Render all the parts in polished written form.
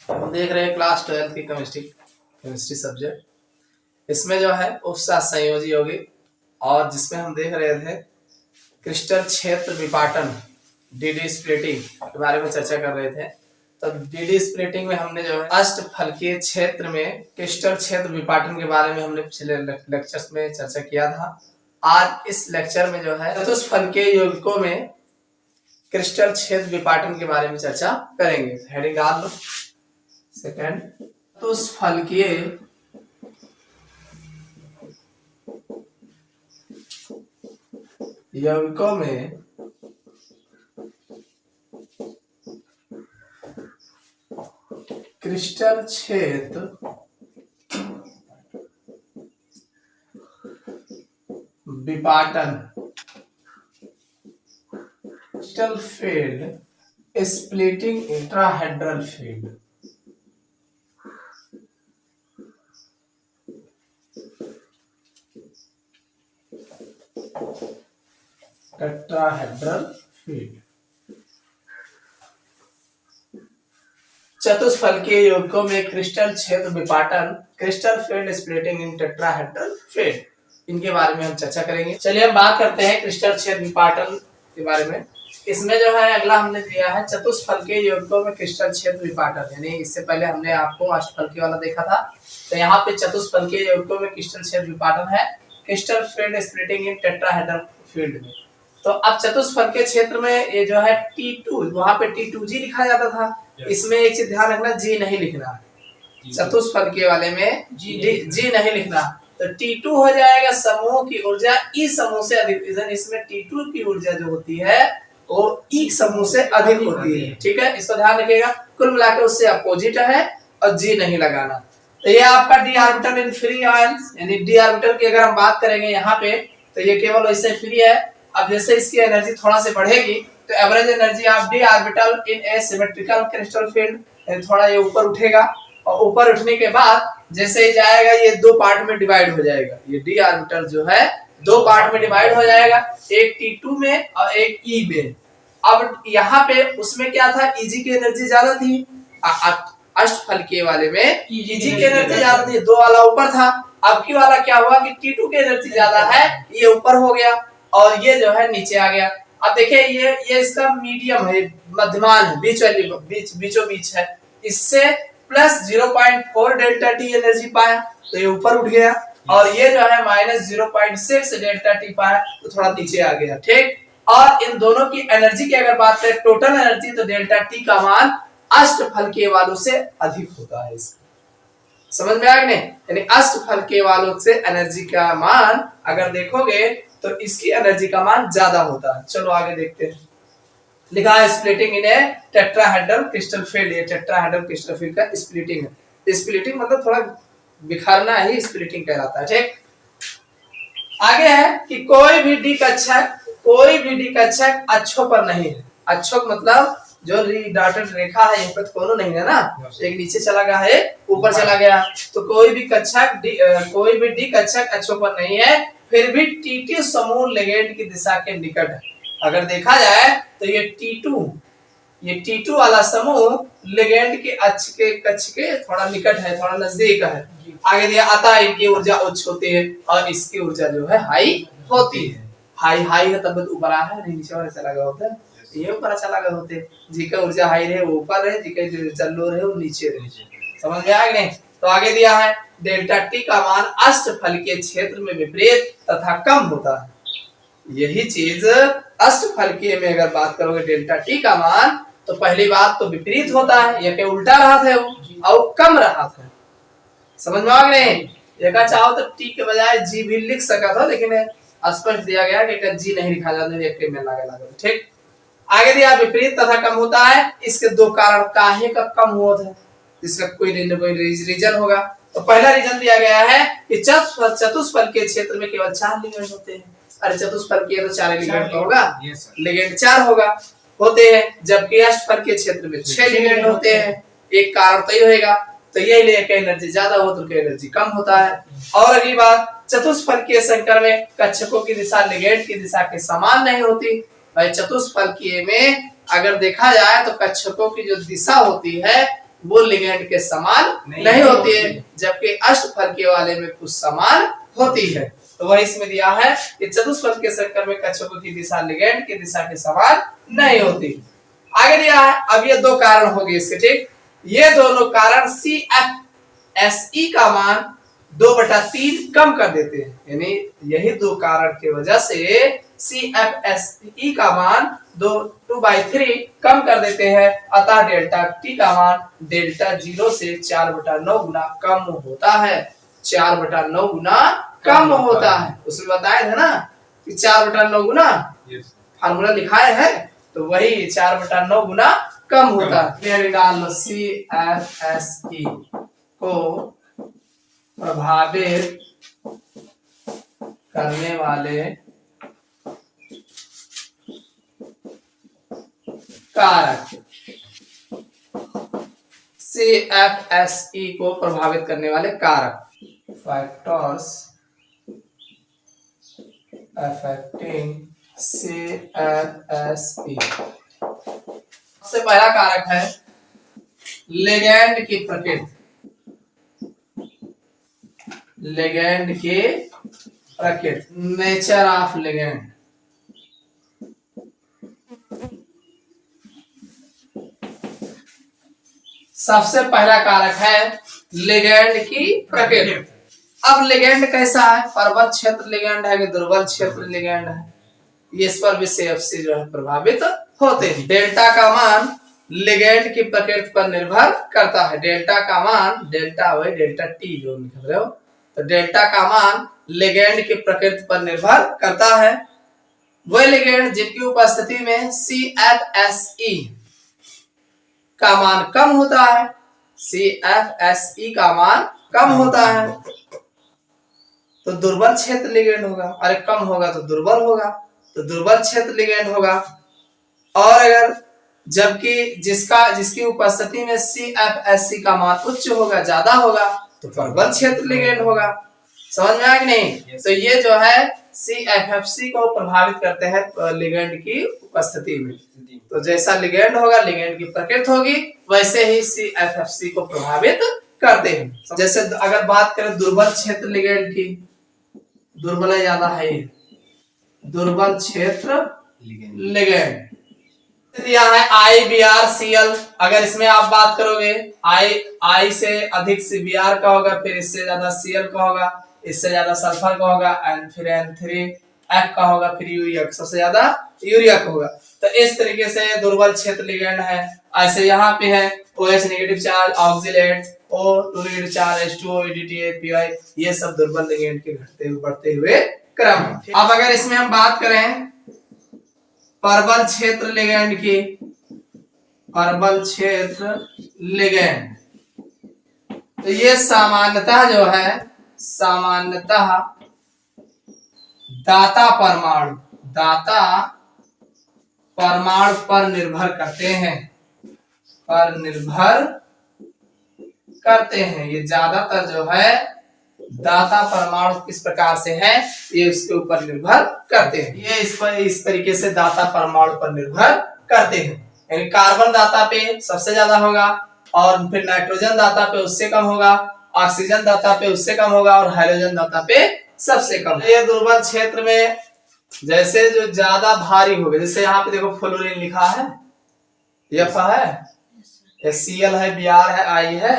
हम देख रहे हैं क्लास 12 की केमिस्ट्री सब्जेक्ट। इसमें जो है उपसा संयोजी यौगिक, और जिसमें हम देख रहे थे क्रिस्टल क्षेत्र विपाटन डीडी स्प्लिटिंग के बारे में चर्चा कर रहे थे। तो डीडी स्प्लिटिंग में हमने जो है अष्टफलकीय क्षेत्र में क्रिस्टल क्षेत्र विपाटन के बारे में हमने पिछले लेक्चर्स में चर्चा किया था। आज इस लेक्चर में जो है चतुष्फलकीय यौगिकों में क्रिस्टल क्षेत्र विपाटन के बारे में चर्चा करेंगे। हेडिंग डाल लो। सेकंड, चतुष्फलकीय यौगिकों में क्रिस्टल क्षेत्र विपाटन crystal field splitting intrahedral field tetrahedral field. चतुष्फलकीय यौगिकों में क्रिस्टल क्षेत्र विपाटन crystal field splitting in tetrahedral field, इनके बारे में हम चर्चा करेंगे। चलिए हम बात करते हैं क्रिस्टल क्षेत्र विपाटन के बारे में। इसमें जो है अगला हमने दिया है चतुष्फलकीय यौगिकों में क्रिस्टल क्षेत्र विपाटन, यानी इससे पहले हमने आपको अष्टफलकीय वाला देखा था। तो यहाँ पे चतुष्फलकीय यौगिकों में क्रिस्टल क्षेत्र विपाटन है crystal field splitting in tetrahedral field में। तो अब चतुष्फलकीय क्षेत्र में ये जो है T2, वहां पे T2G लिखा जाता था। इसमें एक चीज ध्यान रखना, जी नहीं लिखना। चतुष्फलकीय वाले में जी नहीं लिखना। तो T2 हो जाएगा समूह की ऊर्जा ई समूह से अधिक। इसमें T2 की ऊर्जा जो होती है वो ई समूह से अधिक होती है। ठीक है, इसको ध्यान रखिएगा। कुल मिलाकर उससे अपोजिट है और जी नहीं लगाना। तो ये आपका D orbital in free ions, यानी डी ऑर्बिटल की अगर हम बात करेंगे यहाँ पे, तो ये केवल वैसे फ्री है। अब जैसे इसकी एनर्जी थोड़ा से बढ़ेगी तो average energy of D orbital in A symmetrical crystal field, थोड़ा ये ऊपर उठेगा, और ऊपर उठने के बाद जैसे ही जाएगा ये दो पार्ट में डिवाइड हो जाएगा। ये डी ऑर्बिटल जो है दो पार्ट में डिवाइड हो जाएगा, एक T2 में और एक E में। अब यहाँ पे उसमें क्या था, Eg की एनर्जी ज्यादा थी, अष्टफलकीय वाले में Eg की एनर्जी ज्यादा थी, दो वाला ऊपर था। अब की वाला क्या हुआ कि T2 की एनर्जी ज्यादा है, ये ऊपर हो गया और ये जो है नीचे आ गया। अब देखिए ये इसका मीडियम है, मध्यमान है, बीचों बीच है। इससे प्लस 0.4 डेल्टा टी एनर्जी पाया तो ये ऊपर उठ गया, और ये जो है माइनस 0.6 डेल्टा टी पाया तो थोड़ा नीचे आ गया। ठीक, और इन दोनों की एनर्जी की अगर बात करें टोटल एनर्जी, तो डेल्टा टी का मान अष्टफलकीय वालों से अधिक होता है। समझ में आ गया? यानी अष्टफलकीय वालों से एनर्जी का मान अगर देखोगे तो इसकी एनर्जी का मान ज्यादा होता है। चलो आगे देखते हैं। लिखा है स्प्लिटिंग इन ए टेट्राहेड्रल क्रिस्टल फील्ड। ये टेट्राहेड्रल क्रिस्टल फील्ड का स्प्लिटिंग है। स्प्लिटिंग मतलब थोड़ा बिखरना ही स्प्लिटिंग कहलाता है। ठीक, आगे है कि कोई भी डी कक्षक अक्षों पर नहीं है। अक्षों मतलब जो डॉटेड रेखा है, यहाँ पे कोनो नहीं है ना, एक नीचे चला गया है, ऊपर चला गया। तो कोई भी डी कक्षक अक्षों पर नहीं है, फिर भी T2 समूह लिगेंड की दिशा के निकट है। अगर देखा जाए तो ये T2 वाला समूह लिगेंड के अक्ष के थोड़ा निकट है, थोड़ा नजदीक है। आगे दिया आता है इनकी ऊर्जा उच्च होती है और इसकी ऊर्जा जो है हाई होती है। हाई है तब ऊपर आ है, नहीं नीचे वाला चला गया होता है, ये ऊपर चला गया होते। जी का ऊर्जा हाई रहे वो ऊपर रहे, जी का ऊर्जा लो रहे वो नीचे रहे। समझ में आया कि नहीं? तो आगे दिया है डेल्टा टी का मान अष्टफलकीय क्षेत्र में विपरीत तथा कम होता है। यही चीज अष्टफलकीय में अगर बात करोगे डेल्टा टी का मान, तो पहली बात तो विपरीत होता है, यह के उल्टा रहा था वो और कम रहा था। समझ में आ गया? ये का चाहो तो टी के बजाय जी भी लिख सका था, लेकिन स्पष्ट दिया गया कि जी नहीं लिखा जाता, एक में लगा। ठीक, आगे दिया विपरीत तथा कम होता है। इसके दो कारण काहे का कम हुआ था, इसका कोई रीजन होगा। तो पहला रीजन दिया गया है कि चतुष्फलकीय क्षेत्र में केवल 4 लिगेंड होते हैं। अरे चतुष्फलकीय तो 4 लिगेंड तो होगा, लिगेंड 4 होते हैं, जबकि अष्टफलकीय क्षेत्र में 6 लिगेंड होते हैं। एक कारण तो ये होगा, तो यही लिए कि एनर्जी ज्यादा हो तो एनर्जी कम होता है। और अगली बात, चतुष्फलकीय संकर में कक्षकों की दिशा लिगेंड की दिशा के समान नहीं होती। भाई चतुष्फलकीय में अगर देखा जाए तो कक्षकों की जो दिशा होती है वो लिगेंड के समान नहीं होती है, जबकि अष्टफलकीय वाले में कुछ समान होती है। तो वही इसमें दिया है कि चतुष्फलक के संकर में कक्षकों की दिशा लिगेंड की दिशा के समान नहीं होती। आगे दिया है, अब ये दो कारण हो गए इसके, ठीक। ये दोनों कारण CFSE का मान 2/3 कम कर देते हैं, यानी यही दो कारण की वजह से CFSE का मान 2/3 कम कर देते हैं। अतः डेल्टा T का मान डेल्टा 0 से 4/9 गुना कम होता है। 4/9 गुना कम होता है। उसमें बताया था ना कि 4/9 गुना फार्मूला लिखाए है, तो वही 4/9 गुना कम होता है। डाल लो CFSE को प्रभावित करने वाले कारक, CFSE को प्रभावित करने वाले कारक, फैक्टर्स अफेक्टिंग CFSE। सबसे पहला कारक है लिगेंड की प्रकृति। लिगेंड की प्रकृति, नेचर ऑफ लिगेंड। सबसे पहला कारक है लिगेंड की प्रकृति। अब लिगेंड कैसा है, प्रबल क्षेत्र लिगेंड है कि दुर्बल क्षेत्र लिगेंड है, इस पर भी CFSE जो है प्रभावित होते हैं। डेल्टा का मान लिगेंड की प्रकृति पर निर्भर करता है। डेल्टा का मान, डेल्टा वही डेल्टा T जो लिख रहे हो, तो डेल्टा का मान लिगेंड की प्रकृति पर निर्भर करता है। वह लिगेंड जिनकी उपस्थिति में CFSE का मान कम होता है, CFSE का मान कम होता है, तो दुर्बल क्षेत्र लिगेंड होगा। अरे कम होगा तो दुर्बल होगा, तो दुर्बल क्षेत्र लिगेंड होगा। और अगर जबकि जिसकी उपस्थिति में CFSE का मान उच्च होगा, ज्यादा होगा, तो प्रबल क्षेत्र लिगेंड होगा। समझ में आया कि नहीं? तो ये जो है CFSE को प्रभावित करते हैं लिगेंड की उपस्थिति में। तो जैसा लिगेंड होगा, लिगेंड की प्रकृति होगी, वैसे ही CFSE को प्रभावित करते हैं। जैसे अगर बात करें दुर्बल क्षेत्र लिगेंड की, दुर्बल ज्यादा है, दुर्बल क्षेत्र लिगेंड दिया है IBrCl। अगर इसमें आप बात करोगे I से अधिक Br का होगा, फिर इससे ज्यादा Cl का होगा, इससे ज्यादा सल्फर का होगा, एंड फिर N3F का होगा, फिर यूरिया, सबसे ज्यादा यूरिया का होगा। तो इस तरीके से दुर्बल क्षेत्र लिगेंड है। ऐसे यहाँ पे है OH negative charge, oxalate, O2 negative charge, H2O, EDTA, PI, ये सब दुर्बल लिगेंड के घटते हुए बढ़ते हुए क्रम। अब अगर इसमें हम बात करें प्रबल क्षेत्र लिगेंड की, प्रबल क्षेत्र लिगेंड, तो ये सामान्यतः जो है, सामान्यतः दाता परमाणु पर निर्भर करते हैं, पर निर्भर करते हैं। ये ज्यादातर जो है दाता परमाणु किस प्रकार से है, ये उसके ऊपर निर्भर करते हैं। ये इस तरीके से दाता परमाणु पर निर्भर करते हैं। यानी कार्बन दाता पे सबसे ज्यादा होगा, और फिर नाइट्रोजन दाता पे उससे कम होगा, ऑक्सीजन दाता पे उससे कम होगा, और हाइड्रोजन दाता पे सबसे कम। ये दुर्बल क्षेत्र में जैसे जो ज्यादा भारी होगा, जैसे यहाँ पे देखो फ्लोरीन लिखा है, F है, Cl है, Br है, I है,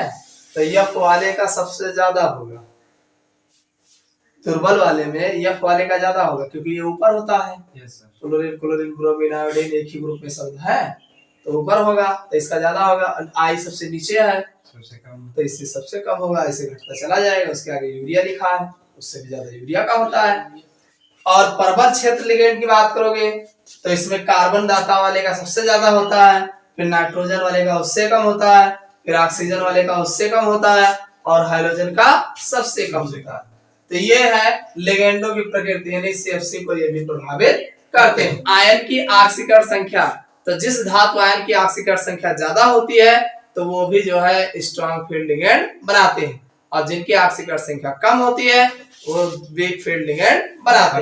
तो F वाले का सबसे ज्यादा होगा। दुर्बल वाले में F वाले का ज्यादा होगा, क्योंकि ये ऊपर होता है। फ्लोरीन, क्लोरीन, ब्रोमीन, आयोडीन एक ही ग्रुप में शब्द है, तो ऊपर होगा, तो इसका ज्यादा होगा। I सबसे नीचे है, सबसे कम, तो इससे सबसे कम होगा, ऐसे घटता चला जाएगा। उसके आगे यूरिया लिखा है, उससे भी ज्यादा यूरिया का होता है। और प्रबल क्षेत्र लिगेंड की बात करोगे तो इसमें कार्बन दाता वाले का सबसे ज्यादा होता है, फिर नाइट्रोजन वाले का उससे कम होता है, फिर ऑक्सीजन वाले का उससे कम होता है, और हाइड्रोजन का सबसे कम होता है। तो ये है लिगेंडों की प्रकृति, यानी CFC को ये भी प्रभावित करते हैं। आयन की ऑक्सीकरण संख्या, तो जिस धातु आयन की ऑक्सीकरण संख्या ज्यादा होती है तो वो भी जो है स्ट्रॉन्ग फील्ड लिगेंड बनाते हैं, और जिनकी ऑक्सीकरण संख्या कम होती है वो वीक फील्ड लिगेंड बनाते हैं।